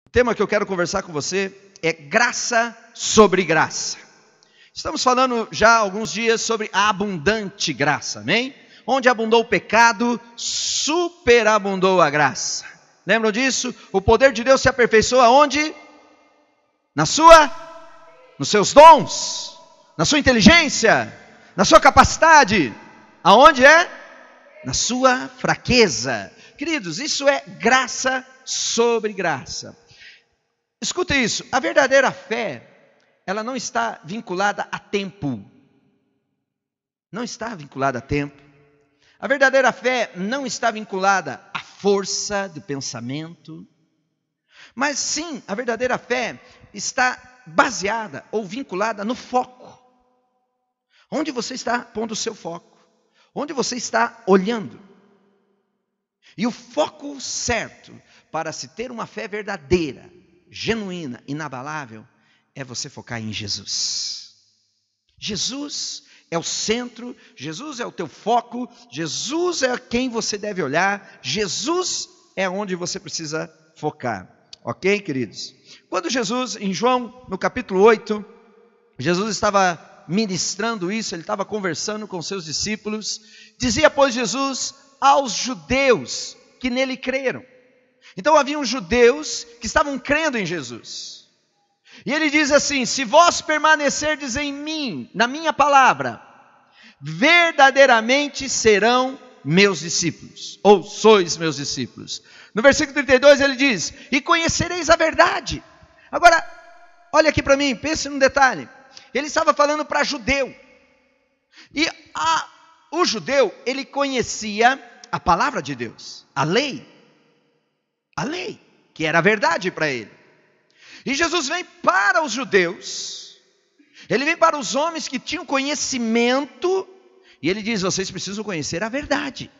O tema que eu quero conversar com você é graça sobre graça. Estamos falando já há alguns dias sobre a abundante graça, amém? Onde abundou o pecado, superabundou a graça. Lembram disso? O poder de Deus se aperfeiçoa onde? Nos seus dons, na sua inteligência, na sua capacidade. Aonde é? Na sua fraqueza. Queridos, isso é graça sobre graça. Escuta isso, a verdadeira fé, ela não está vinculada a tempo. Não está vinculada a tempo. A verdadeira fé não está vinculada à força do pensamento. Mas sim, a verdadeira fé está baseada ou vinculada no foco. Onde você está pondo o seu foco? Onde você está olhando? E o foco certo para se ter uma fé verdadeira, genuína, inabalável, é você focar em Jesus. Jesus é o centro, Jesus é o teu foco, Jesus é quem você deve olhar, Jesus é onde você precisa focar. Ok, queridos? Quando Jesus, em João, no capítulo 8, Jesus estava ministrando isso, ele estava conversando com seus discípulos, dizia, pois, Jesus aos judeus que nele creram. Então haviam judeus que estavam crendo em Jesus. E ele diz assim, se vós permanecerdes em mim, na minha palavra, verdadeiramente serão meus discípulos, ou sois meus discípulos. No versículo 32 ele diz, e conhecereis a verdade. Agora, olha aqui para mim, pense num detalhe. Ele estava falando para judeu. E o judeu, ele conhecia a palavra de Deus, a lei, que era a verdade para ele. E Jesus vem para os judeus, ele vem para os homens que tinham conhecimento, e ele diz, vocês precisam conhecer a verdade.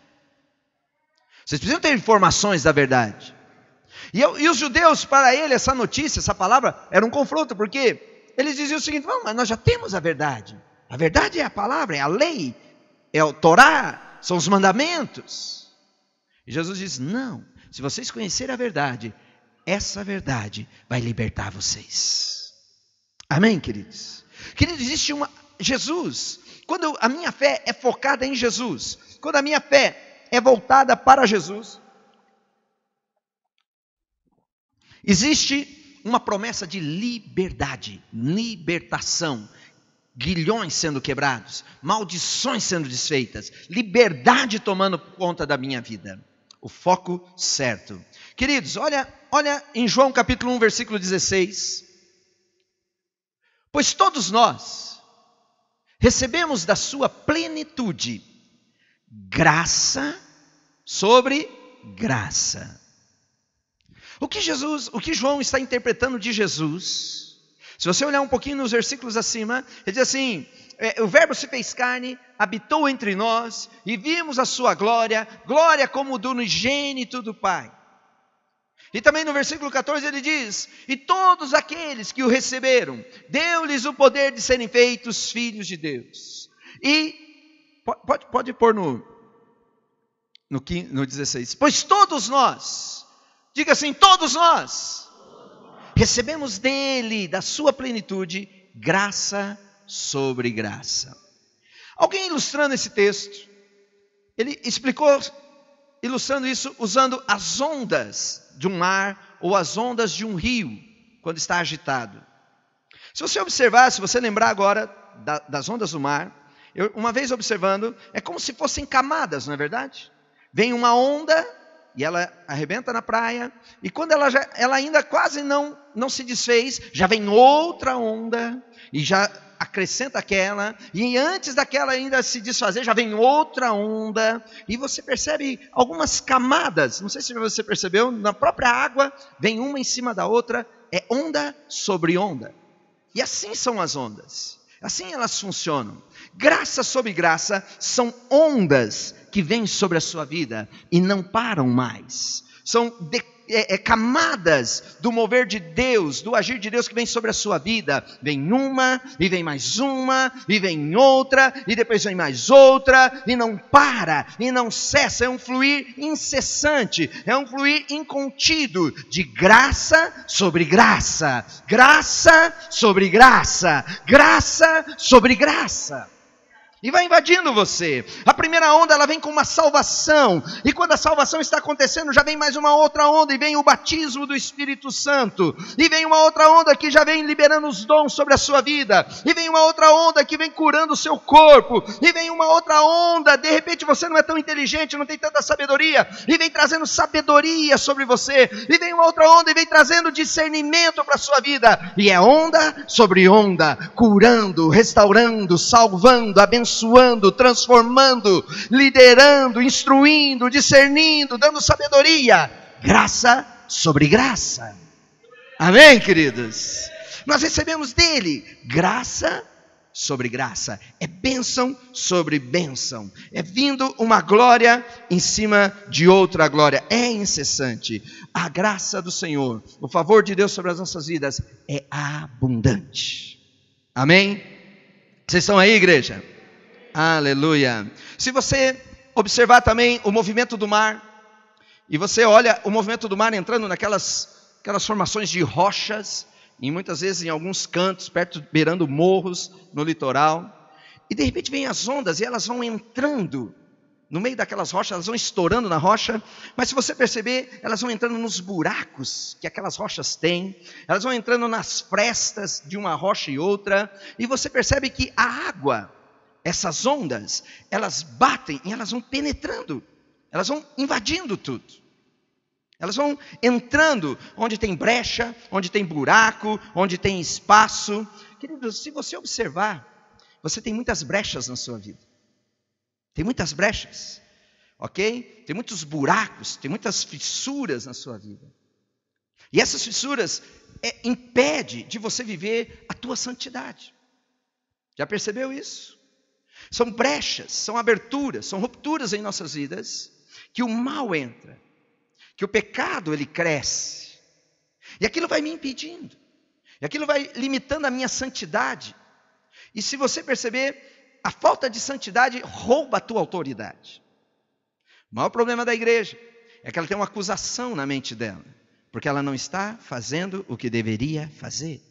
Vocês precisam ter informações da verdade. E os judeus, para ele, essa notícia, essa palavra, era um confronto, porque eles diziam o seguinte, não, mas nós já temos a verdade. A verdade é a palavra, é a lei, é o Torá, são os mandamentos. E Jesus diz, não, se vocês conhecerem a verdade, essa verdade vai libertar vocês. Amém, queridos? Queridos, existe Jesus, quando a minha fé é focada em Jesus, quando a minha fé é voltada para Jesus, existe uma promessa de liberdade, libertação, grilhões sendo quebrados, maldições sendo desfeitas, liberdade tomando conta da minha vida. O foco certo. Queridos, olha em João capítulo 1, versículo 16. Pois todos nós recebemos da sua plenitude graça sobre graça. O que João está interpretando de Jesus, se você olhar um pouquinho nos versículos acima, ele diz assim, o verbo se fez carne, habitou entre nós, e vimos a sua glória, glória como do unigênito do Pai. E também no versículo 14 ele diz, e todos aqueles que o receberam, deu-lhes o poder de serem feitos filhos de Deus. E, pode pôr no 16, pois todos nós, diga assim, todos nós, recebemos dele, da sua plenitude, graça sobre graça. Alguém ilustrando esse texto, ele explicou, ilustrando isso, usando as ondas de um mar, ou as ondas de um rio, quando está agitado. Se você observar, se você lembrar agora das ondas do mar, uma vez observando, é como se fossem camadas, não é verdade? Vem uma onda, e ela arrebenta na praia, e quando ela ainda quase não se desfez, já vem outra onda, e já acrescenta aquela, e antes daquela ainda se desfazer, já vem outra onda, e você percebe algumas camadas, não sei se você percebeu, na própria água, vem uma em cima da outra, é onda sobre onda, e assim são as ondas, assim elas funcionam. Graça sobre graça são ondas que vêm sobre a sua vida, e não param mais, são camadas do mover de Deus, do agir de Deus que vem sobre a sua vida. Vem uma, e vem mais uma, e vem outra, e depois vem mais outra, e não para, e não cessa. É um fluir incessante, é um fluir incontido, de graça sobre graça, graça sobre graça, graça sobre graça. E vai invadindo você. A primeira onda, ela vem com uma salvação. E quando a salvação está acontecendo, já vem mais uma outra onda. E vem o batismo do Espírito Santo. E vem uma outra onda que já vem liberando os dons sobre a sua vida. E vem uma outra onda que vem curando o seu corpo. E vem uma outra onda, de repente você não é tão inteligente, não tem tanta sabedoria. E vem trazendo sabedoria sobre você. E vem uma outra onda e vem trazendo discernimento para a sua vida. E é onda sobre onda, curando, restaurando, salvando, abençoando, transformando, liderando, instruindo, discernindo, dando sabedoria, graça sobre graça. Amém, queridos? Nós recebemos dele graça sobre graça, é bênção sobre bênção, é vindo uma glória em cima de outra glória, é incessante. A graça do Senhor, o favor de Deus sobre as nossas vidas é abundante. Amém? Vocês estão aí, igreja? Aleluia. Se você observar também o movimento do mar, e você olha o movimento do mar entrando naquelas formações de rochas, e muitas vezes em alguns cantos, beirando morros no litoral, e de repente vem as ondas e elas vão entrando no meio daquelas rochas, elas vão estourando na rocha, mas se você perceber, elas vão entrando nos buracos que aquelas rochas têm, elas vão entrando nas frestas de uma rocha e outra, e você percebe que a água, essas ondas, elas batem e elas vão penetrando, elas vão invadindo tudo. Elas vão entrando onde tem brecha, onde tem buraco, onde tem espaço. Queridos, se você observar, você tem muitas brechas na sua vida. Tem muitas brechas, ok? Tem muitos buracos, tem muitas fissuras na sua vida. E essas fissuras impedem de você viver a tua santidade. Já percebeu isso? São brechas, são aberturas, são rupturas em nossas vidas, que o mal entra, que o pecado ele cresce, e aquilo vai me impedindo, e aquilo vai limitando a minha santidade, e se você perceber, a falta de santidade rouba a tua autoridade. O maior problema da igreja é que ela tem uma acusação na mente dela, porque ela não está fazendo o que deveria fazer.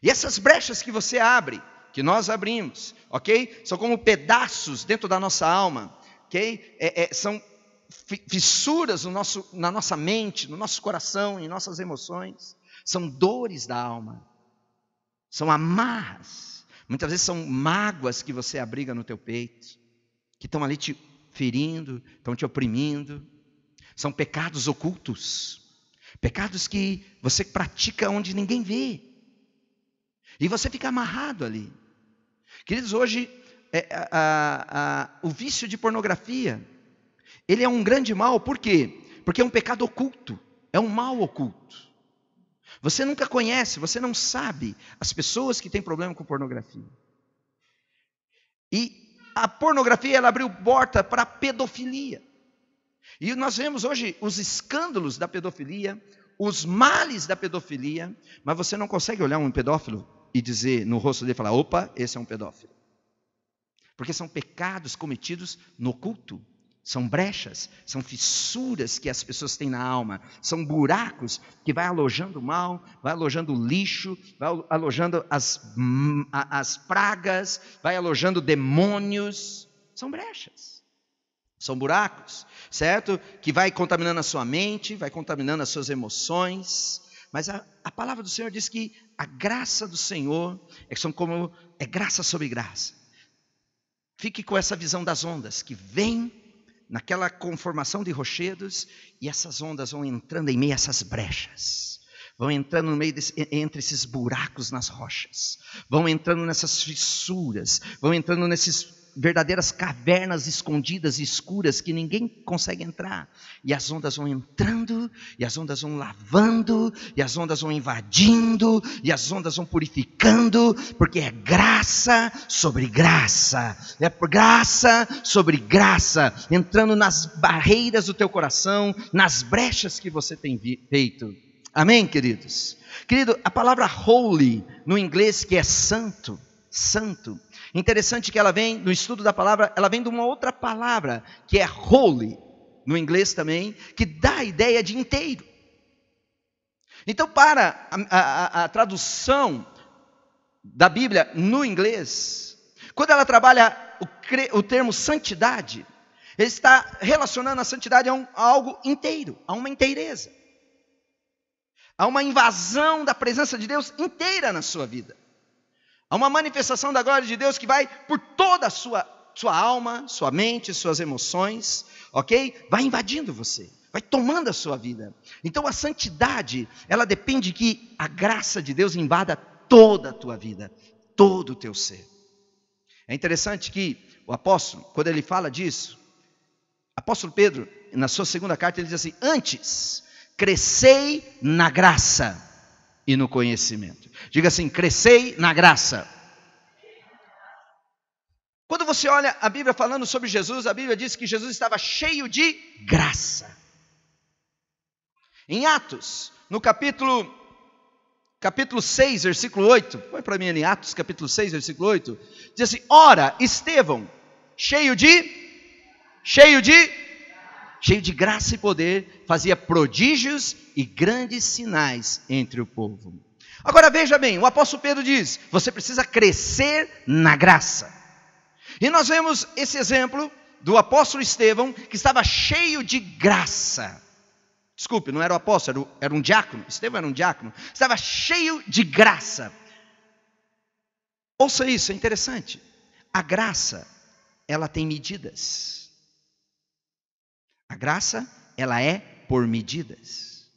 E essas brechas que você abre, que nós abrimos, ok? São como pedaços dentro da nossa alma, ok? São fissuras na nossa mente, no nosso coração, em nossas emoções. São dores da alma, são amarras, muitas vezes são mágoas que você abriga no teu peito, que estão ali te ferindo, estão te oprimindo. São pecados ocultos, pecados que você pratica onde ninguém vê, e você fica amarrado ali. Queridos, hoje o vício de pornografia, ele é um grande mal. Por quê? Porque é um pecado oculto, é um mal oculto. Você nunca conhece, você não sabe as pessoas que têm problema com pornografia. E a pornografia, ela abriu porta para a pedofilia. E nós vemos hoje os escândalos da pedofilia, os males da pedofilia, mas você não consegue olhar um pedófilo e dizer no rosto dele, falar, opa, esse é um pedófilo. Porque são pecados cometidos no oculto. São brechas, são fissuras que as pessoas têm na alma. São buracos que vai alojando o mal, vai alojando o lixo, vai alojando as pragas, vai alojando demônios. São brechas, são buracos, certo? Que vai contaminando a sua mente, vai contaminando as suas emoções. Mas a palavra do Senhor diz que a graça do Senhor é graça sobre graça. Fique com essa visão das ondas que vem naquela conformação de rochedos, e essas ondas vão entrando em meio a essas brechas, vão entrando no meio entre esses buracos nas rochas, vão entrando nessas fissuras, vão entrando nesses verdadeiras cavernas escondidas e escuras que ninguém consegue entrar. E as ondas vão entrando, e as ondas vão lavando, e as ondas vão invadindo, e as ondas vão purificando, porque é graça sobre graça, é graça sobre graça, entrando nas barreiras do teu coração, nas brechas que você tem feito. Amém, queridos? Querido, a palavra holy no inglês, que é santo, interessante que ela vem, no estudo da palavra, ela vem de uma outra palavra, que é holy, no inglês também, que dá a ideia de inteiro. Então, para a tradução da Bíblia no inglês, quando ela trabalha o termo santidade, ele está relacionando a santidade a algo inteiro, a uma inteireza. Há uma invasão da presença de Deus inteira na sua vida. Há uma manifestação da glória de Deus que vai por toda a sua alma, sua mente, suas emoções, ok? Vai invadindo você, vai tomando a sua vida. Então a santidade, ela depende que a graça de Deus invada toda a tua vida, todo o teu ser. É interessante que o apóstolo, quando ele fala disso, apóstolo Pedro, na sua segunda carta, ele diz assim: antes, crescei na graça e no conhecimento. Diga assim: crescei na graça. Quando você olha a Bíblia falando sobre Jesus, a Bíblia diz que Jesus estava cheio de graça. Em Atos, no capítulo 6, versículo 8, põe para mim ali, Atos capítulo 6, versículo 8, diz assim: ora, Estevão, cheio de graça e poder, fazia prodígios e grandes sinais entre o povo. Agora veja bem, o apóstolo Pedro diz: você precisa crescer na graça. E nós vemos esse exemplo do apóstolo Estevão, que estava cheio de graça. Desculpe, não era o apóstolo, era um diácono. Estevão era um diácono, estava cheio de graça. Ouça isso, é interessante. A graça, ela tem medidas. A graça, ela é por medidas.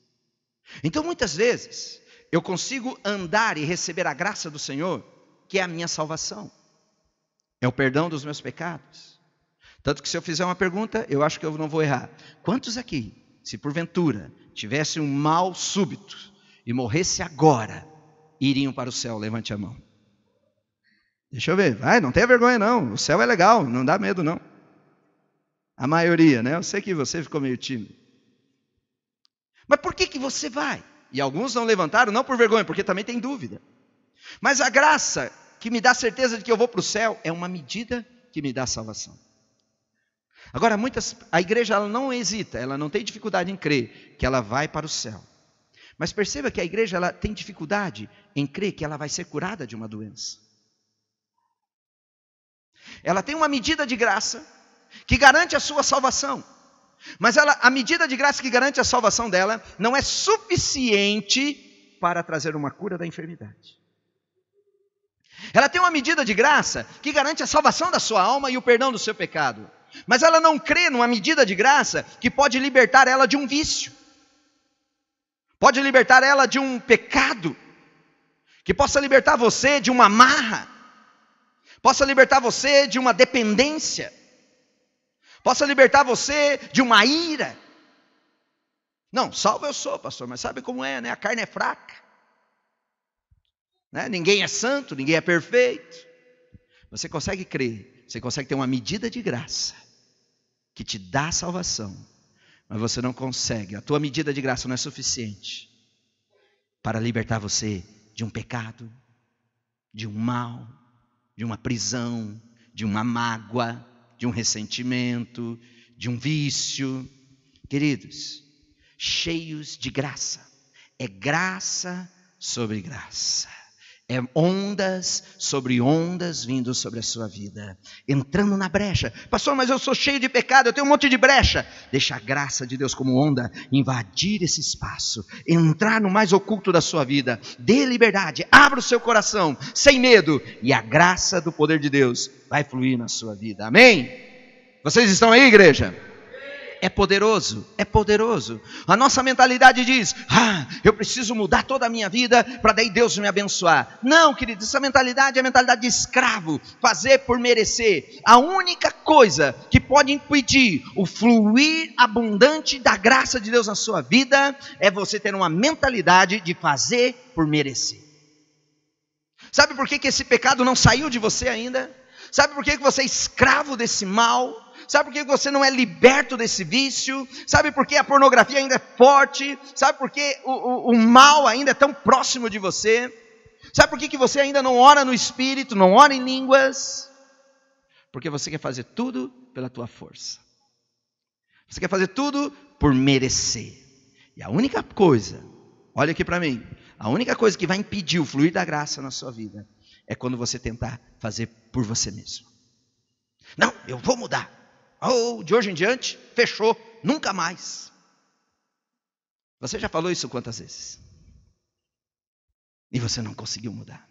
Então muitas vezes, eu consigo andar e receber a graça do Senhor, que é a minha salvação. É o perdão dos meus pecados. Tanto que se eu fizer uma pergunta, eu acho que eu não vou errar. Quantos aqui, se porventura tivesse um mal súbito e morresse agora, iriam para o céu? Levante a mão. Deixa eu ver. Vai, não tenha vergonha não. O céu é legal, não dá medo não. A maioria, né? Eu sei que você ficou meio tímido. Mas por que você vai? E alguns não levantaram, não por vergonha, porque também tem dúvida. Mas a graça que me dá certeza de que eu vou para o céu é uma medida que me dá salvação. Agora, a igreja ela não hesita, ela não tem dificuldade em crer que ela vai para o céu. Mas perceba que a igreja ela tem dificuldade em crer que ela vai ser curada de uma doença. Ela tem uma medida de graça que garante a sua salvação. Mas a medida de graça que garante a salvação dela não é suficiente para trazer uma cura da enfermidade. Ela tem uma medida de graça que garante a salvação da sua alma e o perdão do seu pecado. Mas ela não crê numa medida de graça que pode libertar ela de um vício. Pode libertar ela de um pecado. Que possa libertar você de uma amarra. Possa libertar você de uma dependência. Possa libertar você de uma ira. Não, salvo eu sou, pastor, mas sabe como é, né? A carne é fraca. Né? Ninguém é santo, ninguém é perfeito. Você consegue crer, você consegue ter uma medida de graça que te dá salvação, mas você não consegue, a tua medida de graça não é suficiente para libertar você de um pecado, de um mal, de uma prisão, de uma mágoa, de um ressentimento, de um vício. Queridos, cheios de graça, é graça sobre graça. É ondas sobre ondas vindo sobre a sua vida, entrando na brecha. Pastor, mas eu sou cheio de pecado, eu tenho um monte de brecha. Deixa a graça de Deus como onda invadir esse espaço, entrar no mais oculto da sua vida. Dê liberdade, abra o seu coração, sem medo, e a graça do poder de Deus vai fluir na sua vida. Amém? Vocês estão aí, igreja? é poderoso, é poderoso. A nossa mentalidade diz, eu preciso mudar toda a minha vida para daí Deus me abençoar. Não, querido, essa mentalidade é a mentalidade de escravo, fazer por merecer. A única coisa que pode impedir o fluir abundante da graça de Deus na sua vida é você ter uma mentalidade de fazer por merecer. Sabe por que esse pecado não saiu de você ainda? Sabe por que você é escravo desse mal? Sabe por que você não é liberto desse vício? Sabe por que a pornografia ainda é forte? Sabe por que o mal ainda é tão próximo de você? Sabe por que você ainda não ora no Espírito, não ora em línguas? Porque você quer fazer tudo pela tua força. Você quer fazer tudo por merecer. E a única coisa, olha aqui para mim, a única coisa que vai impedir o fluir da graça na sua vida é quando você tentar fazer por você mesmo. Não, eu vou mudar. De hoje em diante, fechou, nunca mais. Você já falou isso quantas vezes? E você não conseguiu mudar.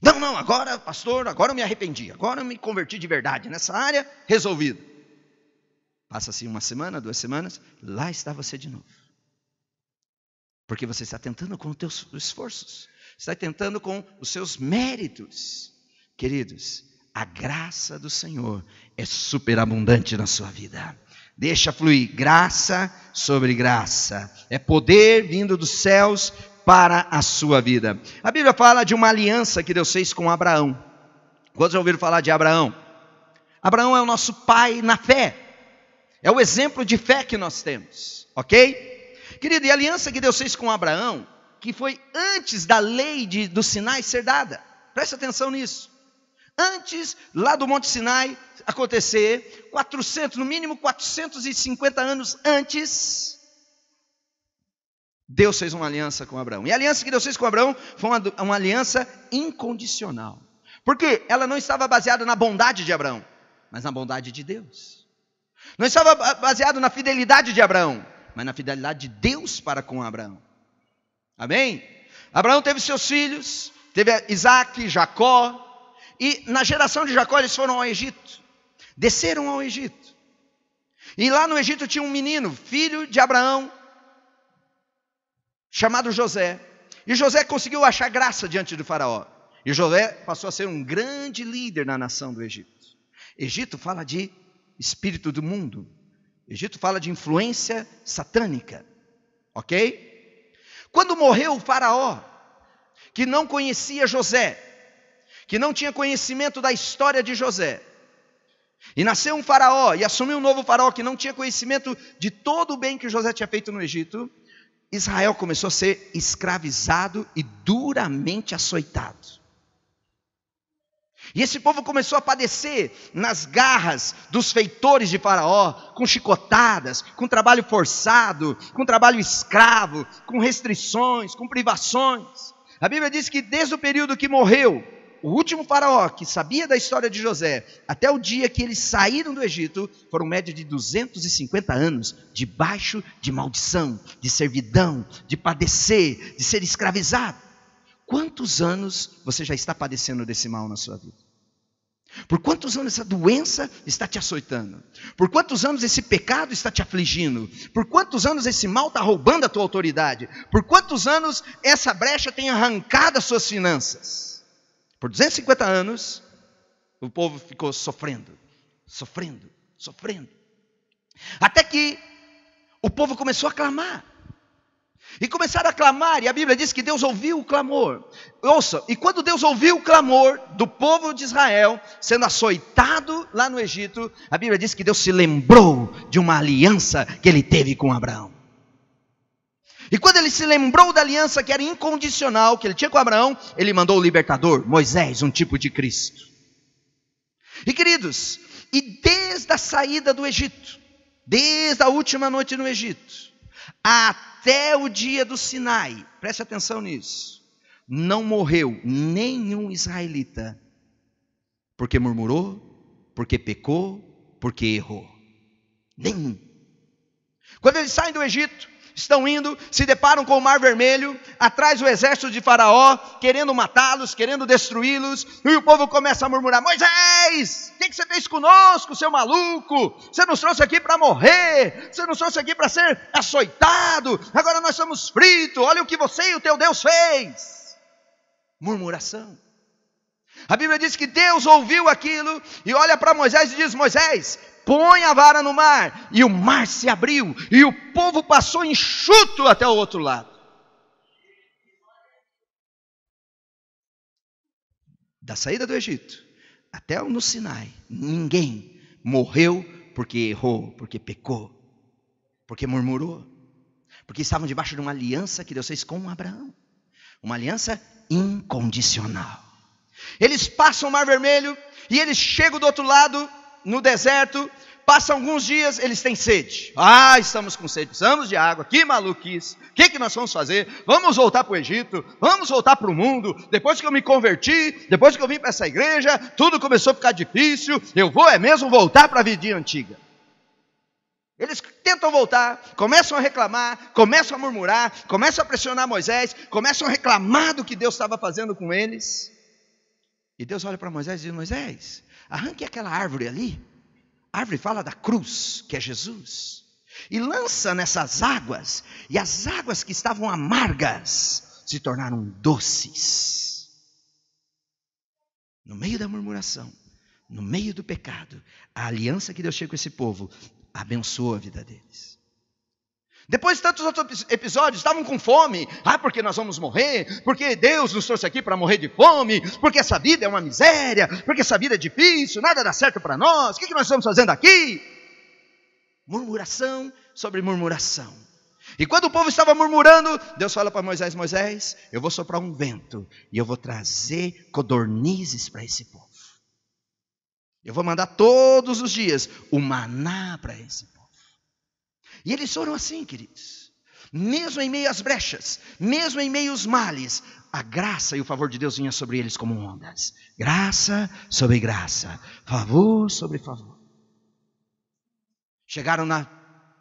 Não, agora, pastor, agora eu me arrependi, agora eu me converti de verdade nessa área, resolvido. Passa-se uma semana, 2 semanas, lá está você de novo. Porque você está tentando com os teus esforços, está tentando com os seus méritos. Queridos, a graça do Senhor é superabundante na sua vida. Deixa fluir graça sobre graça. É poder vindo dos céus para a sua vida. A Bíblia fala de uma aliança que Deus fez com Abraão. Quantos já ouviram falar de Abraão? Abraão é o nosso pai na fé. É o exemplo de fé que nós temos. Ok? Querido, e a aliança que Deus fez com Abraão, que foi antes da lei do Sinai ser dada. Presta atenção nisso. Antes, lá do Monte Sinai acontecer, no mínimo 450 anos antes, Deus fez uma aliança com Abraão. E a aliança que Deus fez com Abraão foi uma aliança incondicional. Porque ela não estava baseada na bondade de Abraão, mas na bondade de Deus. Não estava baseada na fidelidade de Abraão, mas na fidelidade de Deus para com Abraão. Amém? Abraão teve seus filhos, teve Isaac, Jacó. E na geração de Jacó eles foram ao Egito, desceram ao Egito. E lá no Egito tinha um menino, filho de Abraão, chamado José. E José conseguiu achar graça diante do faraó. E José passou a ser um grande líder na nação do Egito. Egito fala de espírito do mundo. Egito fala de influência satânica. Ok? Quando morreu o faraó, que não conhecia José, que não tinha conhecimento da história de José, e nasceu um faraó, e assumiu um novo faraó, que não tinha conhecimento de todo o bem que José tinha feito no Egito, Israel começou a ser escravizado e duramente açoitado. E esse povo começou a padecer nas garras dos feitores de faraó, com chicotadas, com trabalho forçado, com trabalho escravo, com restrições, com privações. A Bíblia diz que desde o período que morreu o último faraó, que sabia da história de José, até o dia que eles saíram do Egito, foram média de 250 anos, debaixo de maldição, de servidão, de padecer, de ser escravizado. Quantos anos você já está padecendo desse mal na sua vida? Por quantos anos essa doença está te açoitando? Por quantos anos esse pecado está te afligindo? Por quantos anos esse mal está roubando a tua autoridade? Por quantos anos essa brecha tem arrancado as suas finanças? Por 250 anos, o povo ficou sofrendo. Até que o povo começou a clamar. E começaram a clamar, e a Bíblia diz que Deus ouviu o clamor. Ouça, e quando Deus ouviu o clamor do povo de Israel, sendo açoitado lá no Egito, a Bíblia diz que Deus se lembrou de uma aliança que ele teve com Abraão. E quando ele se lembrou da aliança que era incondicional, que ele tinha com Abraão, ele mandou o libertador, Moisés, um tipo de Cristo. E queridos, e desde a saída do Egito, desde a última noite no Egito, até o dia do Sinai, preste atenção nisso, não morreu nenhum israelita, porque murmurou, porque pecou, porque errou. Nenhum. Quando eles saem do Egito, estão indo, se deparam com o Mar Vermelho, atrás o exército de Faraó, querendo matá-los, querendo destruí-los, e o povo começa a murmurar: Moisés, o que você fez conosco, seu maluco? Você nos trouxe aqui para morrer, você nos trouxe aqui para ser açoitado, agora nós somos fritos, olha o que você e o teu Deus fez. Murmuração. A Bíblia diz que Deus ouviu aquilo e olha para Moisés e diz: Moisés, põe a vara no mar. E o mar se abriu e o povo passou enxuto até o outro lado. Da saída do Egito até no Sinai, ninguém morreu porque errou, porque pecou, porque murmurou, porque estavam debaixo de uma aliança que Deus fez com Abraão, uma aliança incondicional. Eles passam o Mar Vermelho e eles chegam do outro lado, no deserto. Passam alguns dias, eles têm sede. Estamos com sede, precisamos de água, que maluquice. O que nós vamos fazer? Vamos voltar para o Egito, vamos voltar para o mundo. Depois que eu me converti, depois que eu vim para essa igreja, tudo começou a ficar difícil. Eu vou mesmo voltar para a vidinha antiga. Eles tentam voltar, começam a reclamar, começam a murmurar, começam a pressionar Moisés, começam a reclamar do que Deus estava fazendo com eles. E Deus olha para Moisés e diz: Moisés, arranque aquela árvore ali. A árvore fala da cruz, que é Jesus. E lança nessas águas. E as águas que estavam amargas se tornaram doces. No meio da murmuração, no meio do pecado, a aliança que Deus tinha com esse povo abençoou a vida deles. Depois de tantos outros episódios, estavam com fome. Porque nós vamos morrer, porque Deus nos trouxe aqui para morrer de fome, porque essa vida é uma miséria, porque essa vida é difícil, nada dá certo para nós, o que nós estamos fazendo aqui? Murmuração sobre murmuração. E quando o povo estava murmurando, Deus fala para Moisés: Moisés, eu vou soprar um vento e eu vou trazer codornizes para esse povo. Eu vou mandar todos os dias o maná para esse povo. E eles foram assim, queridos. Mesmo em meio às brechas, mesmo em meio aos males, a graça e o favor de Deus vinha sobre eles como ondas. Graça sobre graça, favor sobre favor. Chegaram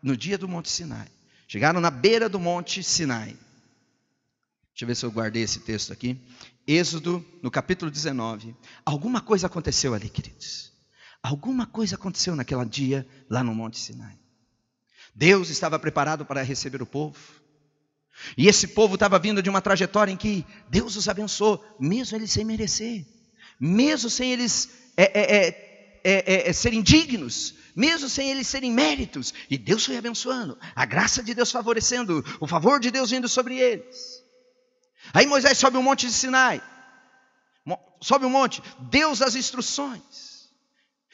no dia do Monte Sinai. Chegaram na beira do Monte Sinai. Deixa eu ver se eu guardei esse texto aqui. Êxodo, no capítulo 19. Alguma coisa aconteceu ali, queridos. Alguma coisa aconteceu naquele dia lá no Monte Sinai. Deus estava preparado para receber o povo. E esse povo estava vindo de uma trajetória em que Deus os abençoou, mesmo eles sem merecer, mesmo sem eles serem dignos, mesmo sem eles serem méritos. E Deus foi abençoando, a graça de Deus favorecendo, o favor de Deus vindo sobre eles. Aí Moisés sobe o monte de Sinai, sobe o monte, Deus as instruções.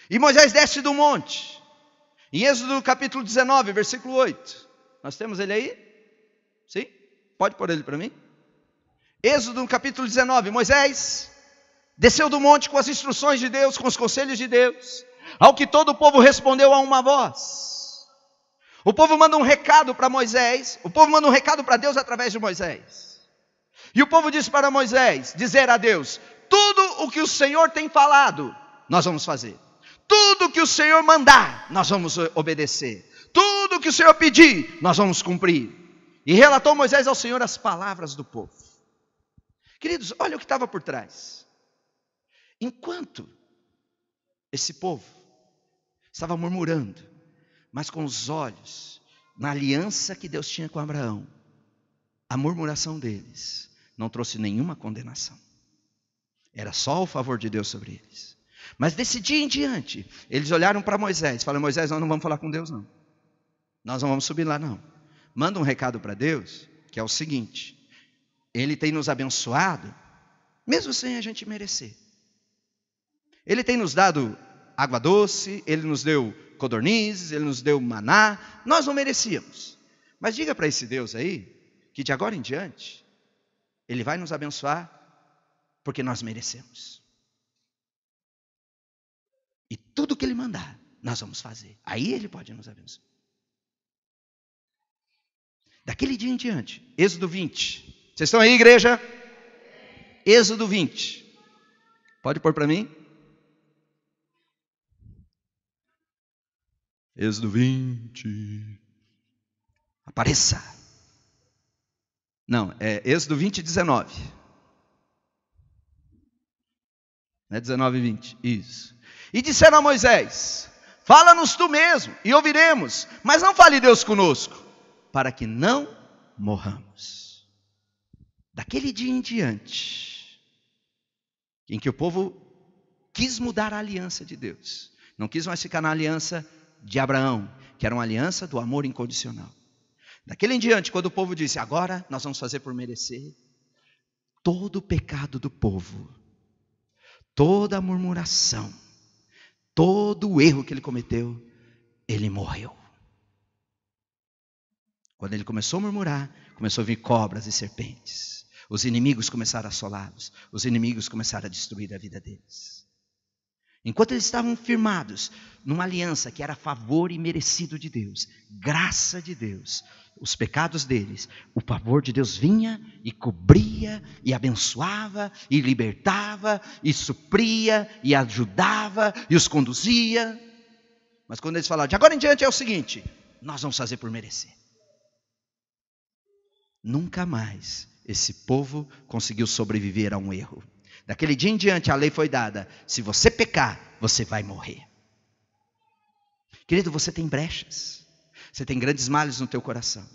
E Moisés desce do monte. Em Êxodo capítulo 19, versículo 8. Nós temos ele aí? Sim? Pode pôr ele para mim? Êxodo capítulo 19. Moisés desceu do monte com as instruções de Deus, com os conselhos de Deus. Ao que todo o povo respondeu a uma voz. O povo manda um recado para Moisés. O povo manda um recado para Deus através de Moisés. E o povo diz para Moisés, dizer a Deus: tudo o que o Senhor tem falado, nós vamos fazer. Tudo que o Senhor mandar, nós vamos obedecer. Tudo que o Senhor pedir, nós vamos cumprir. E relatou Moisés ao Senhor as palavras do povo. Queridos, olha o que estava por trás. Enquanto esse povo estava murmurando, mas com os olhos na aliança que Deus tinha com Abraão, a murmuração deles não trouxe nenhuma condenação. Era só o favor de Deus sobre eles. Mas desse dia em diante, eles olharam para Moisés e falaram: Moisés, nós não vamos falar com Deus não. Nós não vamos subir lá não. Manda um recado para Deus, que é o seguinte: Ele tem nos abençoado, mesmo sem a gente merecer. Ele tem nos dado água doce, Ele nos deu codornizes, Ele nos deu maná. Nós não merecíamos. Mas diga para esse Deus aí, que de agora em diante, Ele vai nos abençoar, porque nós merecemos. E tudo que Ele mandar, nós vamos fazer. Aí Ele pode nos abençoar. Daquele dia em diante, Êxodo 20. Vocês estão aí, igreja? Êxodo 20. Pode pôr para mim? Êxodo 20. Apareça. Não, é Êxodo 20, 19. Não é 19 e 20, isso. E disseram a Moisés: fala-nos tu mesmo, e ouviremos, mas não fale Deus conosco, para que não morramos. Daquele dia em diante, em que o povo quis mudar a aliança de Deus, não quis mais ficar na aliança de Abraão, que era uma aliança do amor incondicional. Daquele em diante, quando o povo disse: agora nós vamos fazer por merecer, todo o pecado do povo, toda a murmuração, todo o erro que ele cometeu, ele morreu. Quando ele começou a murmurar, começou a vir cobras e serpentes. Os inimigos começaram a assolá-los. Os inimigos começaram a destruir a vida deles. Enquanto eles estavam firmados numa aliança que era a favor e merecido de Deus, graça de Deus, os pecados deles, o favor de Deus vinha e cobria, e abençoava, e libertava, e supria, e ajudava, e os conduzia. Mas quando eles falaram, de agora em diante é o seguinte, nós vamos fazer por merecer. Nunca mais esse povo conseguiu sobreviver a um erro. Daquele dia em diante a lei foi dada: se você pecar, você vai morrer. Querido, você tem brechas, você tem grandes males no teu coração,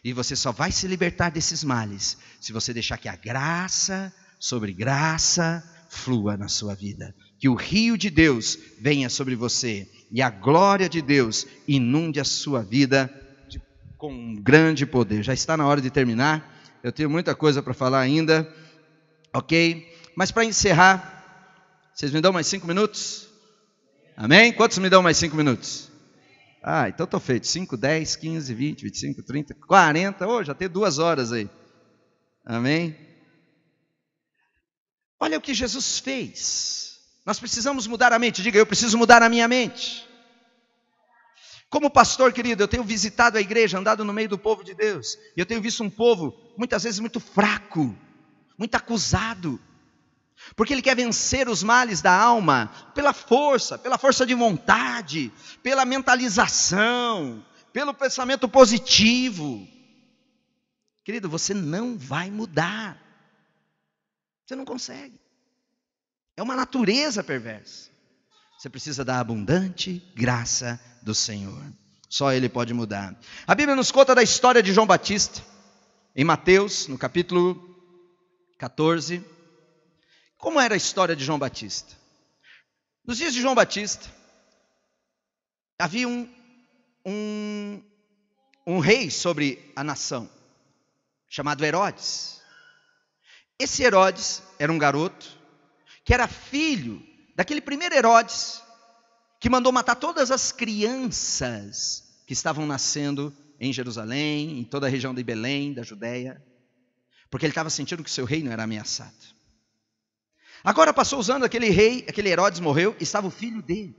e você só vai se libertar desses males se você deixar que a graça sobre graça flua na sua vida, que o rio de Deus venha sobre você, e a glória de Deus inunde a sua vida com um grande poder. Já está na hora de terminar, eu tenho muita coisa para falar ainda, ok? Mas para encerrar, vocês me dão mais 5 minutos? Amém? Quantos me dão mais 5 minutos? Ah, então estou feito. 5, 10, 15, 20, 25, 30, 40. Já tem 2 horas aí. Amém? Olha o que Jesus fez. Nós precisamos mudar a mente. Diga, eu preciso mudar a minha mente. Como pastor, querido, eu tenho visitado a igreja, andado no meio do povo de Deus. E eu tenho visto um povo, muitas vezes, muito fraco, muito acusado. Porque ele quer vencer os males da alma pela força de vontade, pela mentalização, pelo pensamento positivo. Querido, você não vai mudar. Você não consegue. É uma natureza perversa. Você precisa da abundante graça do Senhor. Só Ele pode mudar. A Bíblia nos conta da história de João Batista, em Mateus, no capítulo 14. Como era a história de João Batista? Nos dias de João Batista, havia um rei sobre a nação, chamado Herodes. Esse Herodes era um garoto, que era filho daquele primeiro Herodes, que mandou matar todas as crianças que estavam nascendo em Jerusalém, em toda a região de Belém, da Judéia, porque ele estava sentindo que seu reino era ameaçado. Agora passou os anos, aquele Herodes morreu, estava o filho dele.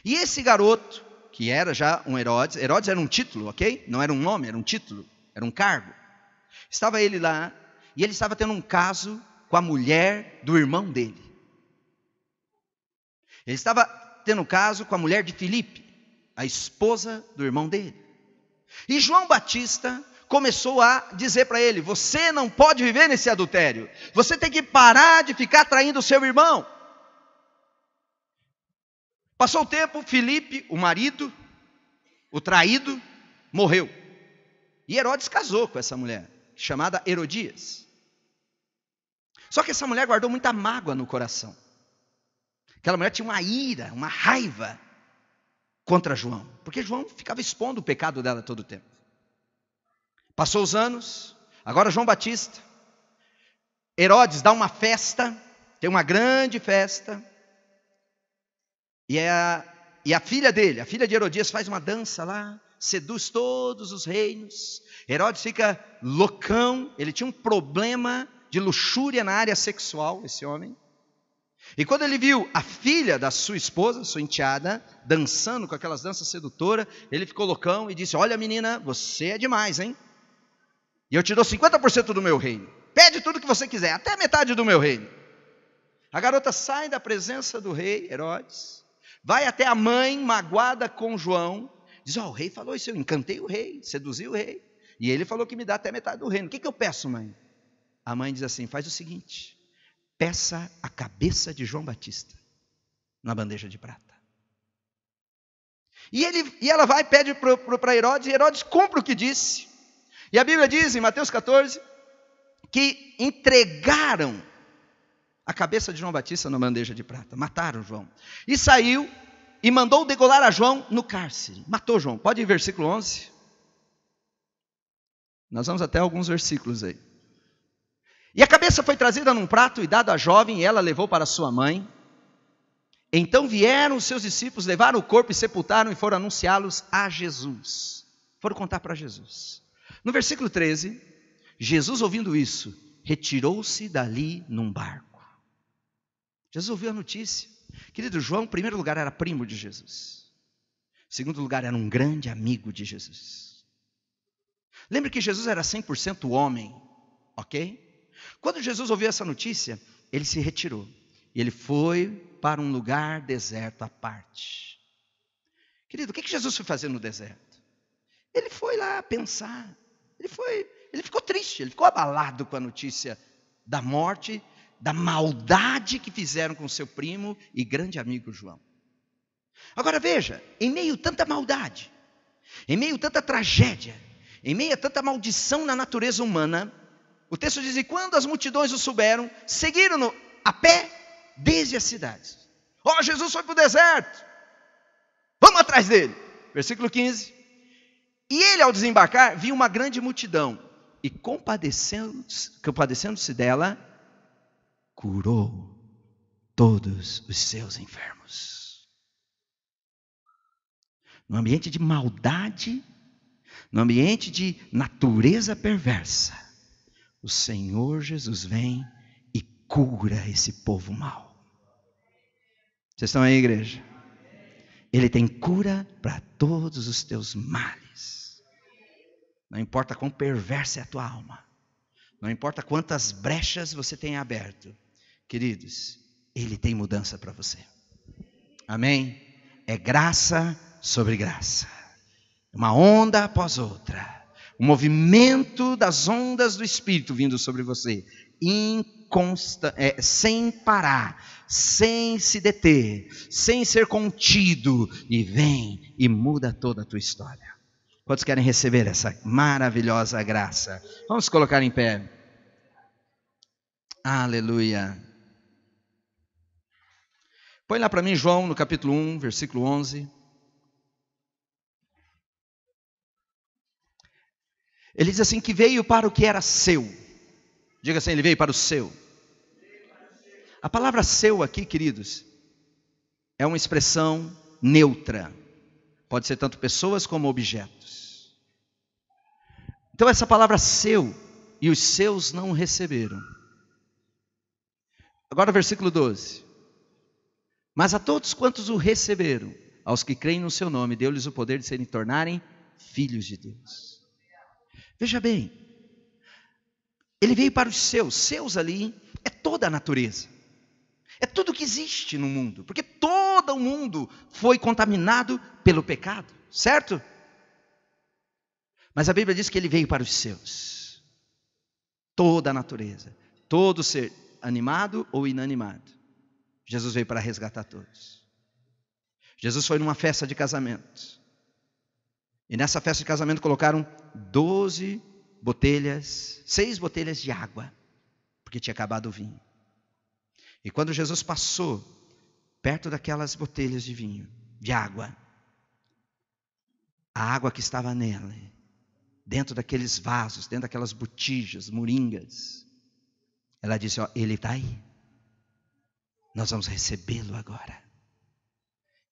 E esse garoto, que era já um Herodes era um título, ok? Não era um nome, era um título, era um cargo. Estava ele lá, e ele estava tendo um caso com a mulher do irmão dele. Ele estava tendo um caso com a mulher de Filipe, a esposa do irmão dele. E João Batista começou a dizer para ele: você não pode viver nesse adultério, você tem que parar de ficar traindo o seu irmão. Passou o tempo, Filipe, o marido, o traído, morreu. E Herodes casou com essa mulher, chamada Herodias. Só que essa mulher guardou muita mágoa no coração. Aquela mulher tinha uma ira, uma raiva contra João, porque João ficava expondo o pecado dela todo o tempo. Passou os anos, agora João Batista, Herodes dá uma festa, tem uma grande festa, e a filha dele, a filha de Herodias, faz uma dança lá, seduz todos os reinos. Herodes fica loucão, ele tinha um problema de luxúria na área sexual, esse homem. E quando ele viu a filha da sua esposa, sua enteada, dançando com aquelas danças sedutoras, ele ficou loucão e disse: olha menina, você é demais, hein? E eu te dou 50% do meu reino. Pede tudo que você quiser, até metade do meu reino. A garota sai da presença do rei Herodes, vai até a mãe, magoada com João, diz: o rei falou isso, eu encantei o rei, seduzi o rei. E ele falou que me dá até metade do reino. O que eu peço, mãe? A mãe diz assim, faz o seguinte, peça a cabeça de João Batista na bandeja de prata. E ela vai e pede para Herodes, e Herodes cumpre o que disse. E a Bíblia diz em Mateus 14, que entregaram a cabeça de João Batista na bandeja de prata, mataram João. E saiu e mandou degolar a João no cárcere, matou João. Pode ir versículo 11? Nós vamos até alguns versículos aí. E a cabeça foi trazida num prato e dada à jovem, e ela levou para sua mãe. Então vieram os seus discípulos, levaram o corpo e sepultaram, e foram anunciá-los a Jesus. Foram contar para Jesus. No versículo 13, Jesus ouvindo isso, retirou-se dali num barco. Jesus ouviu a notícia. Querido, João, em primeiro lugar, era primo de Jesus. Em segundo lugar, era um grande amigo de Jesus. Lembre que Jesus era 100% homem, ok? Quando Jesus ouviu essa notícia, ele se retirou. E ele foi para um lugar deserto à parte. Querido, o que Jesus foi fazer no deserto? Ele foi lá pensar. Ele ficou triste, ele ficou abalado com a notícia da morte, da maldade que fizeram com seu primo e grande amigo João. Agora veja, em meio a tanta maldade, em meio a tanta tragédia, em meio a tanta maldição na natureza humana, o texto diz, e quando as multidões o souberam, seguiram-no a pé desde as cidades. Jesus foi para o deserto, vamos atrás dele. Versículo 15. E ele, ao desembarcar, viu uma grande multidão, e compadecendo-se dela, curou todos os seus enfermos. No ambiente de maldade, no ambiente de natureza perversa, o Senhor Jesus vem e cura esse povo mau. Vocês estão aí, igreja? Ele tem cura para todos os teus males. Não importa quão perversa é a tua alma. Não importa quantas brechas você tem aberto. Queridos, Ele tem mudança para você. Amém? É graça sobre graça. Uma onda após outra. Um movimento das ondas do Espírito vindo sobre você. Sem parar. Sem se deter. Sem ser contido. E vem e muda toda a tua história. Quantos querem receber essa maravilhosa graça? Vamos colocar em pé. Aleluia. Põe lá para mim João no capítulo 1, versículo 11. Ele diz assim, que veio para o que era seu. Diga assim, ele veio para o seu. A palavra seu aqui, queridos, é uma expressão neutra. Pode ser tanto pessoas como objetos. Então essa palavra seu, e os seus não receberam. Agora versículo 12. Mas a todos quantos o receberam, aos que creem no seu nome, deu-lhes o poder de serem tornarem filhos de Deus. Veja bem, ele veio para os seus ali, é toda a natureza. É tudo que existe no mundo, porque todo o mundo foi contaminado pelo pecado, certo? Mas a Bíblia diz que ele veio para os seus. Toda a natureza, todo ser animado ou inanimado. Jesus veio para resgatar todos. Jesus foi numa festa de casamento. E nessa festa de casamento colocaram 6 botelhas de água, porque tinha acabado o vinho. E quando Jesus passou perto daquelas botelhas de vinho, de água, a água que estava nele, dentro daqueles vasos, dentro daquelas botijas, moringas, ela disse, ele está aí. Nós vamos recebê-lo agora.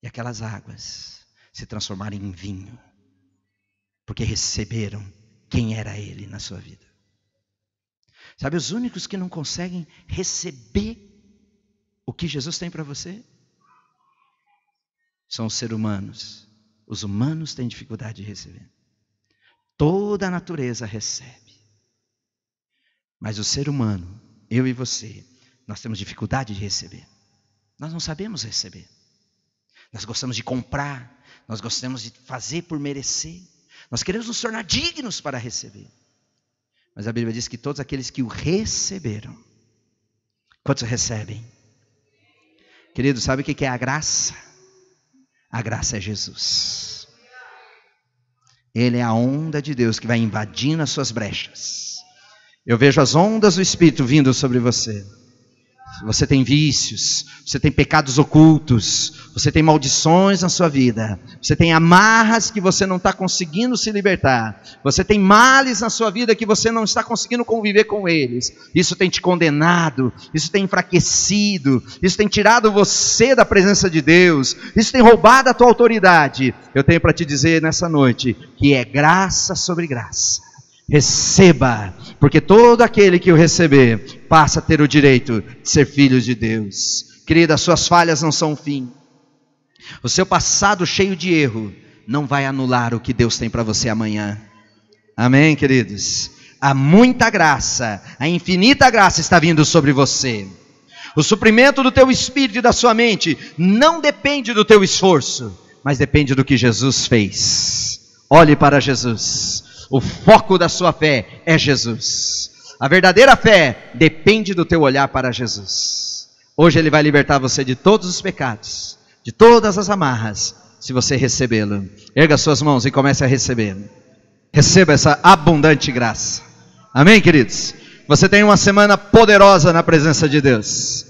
E aquelas águas se transformaram em vinho, porque receberam quem era ele na sua vida. Sabe, os únicos que não conseguem receber o que Jesus tem para você são os seres humanos. Os humanos têm dificuldade de receber. Toda a natureza recebe. Mas o ser humano, eu e você, nós temos dificuldade de receber. Nós não sabemos receber. Nós gostamos de comprar, nós gostamos de fazer por merecer. Nós queremos nos tornar dignos para receber. Mas a Bíblia diz que todos aqueles que o receberam. Quantos recebem? Querido, sabe o que é a graça? A graça é Jesus. Ele é a onda de Deus que vai invadindo as suas brechas. Eu vejo as ondas do Espírito vindo sobre você. Você tem vícios, você tem pecados ocultos, você tem maldições na sua vida, você tem amarras que você não está conseguindo se libertar, você tem males na sua vida que você não está conseguindo conviver com eles. Isso tem te condenado, isso tem enfraquecido, isso tem tirado você da presença de Deus, isso tem roubado a tua autoridade. Eu tenho para te dizer nessa noite que é graça sobre graça. Receba, porque todo aquele que o receber passa a ter o direito de ser filho de Deus. Querida, as suas falhas não são o fim. O seu passado cheio de erro não vai anular o que Deus tem para você amanhã. Amém, queridos? Há muita graça, a infinita graça está vindo sobre você. O suprimento do teu espírito e da sua mente não depende do teu esforço, mas depende do que Jesus fez. Olhe para Jesus. O foco da sua fé é Jesus. A verdadeira fé depende do teu olhar para Jesus. Hoje Ele vai libertar você de todos os pecados, de todas as amarras, se você recebê-lo. Erga suas mãos e comece a recebê-lo. Receba essa abundante graça. Amém, queridos? Você tem uma semana poderosa na presença de Deus.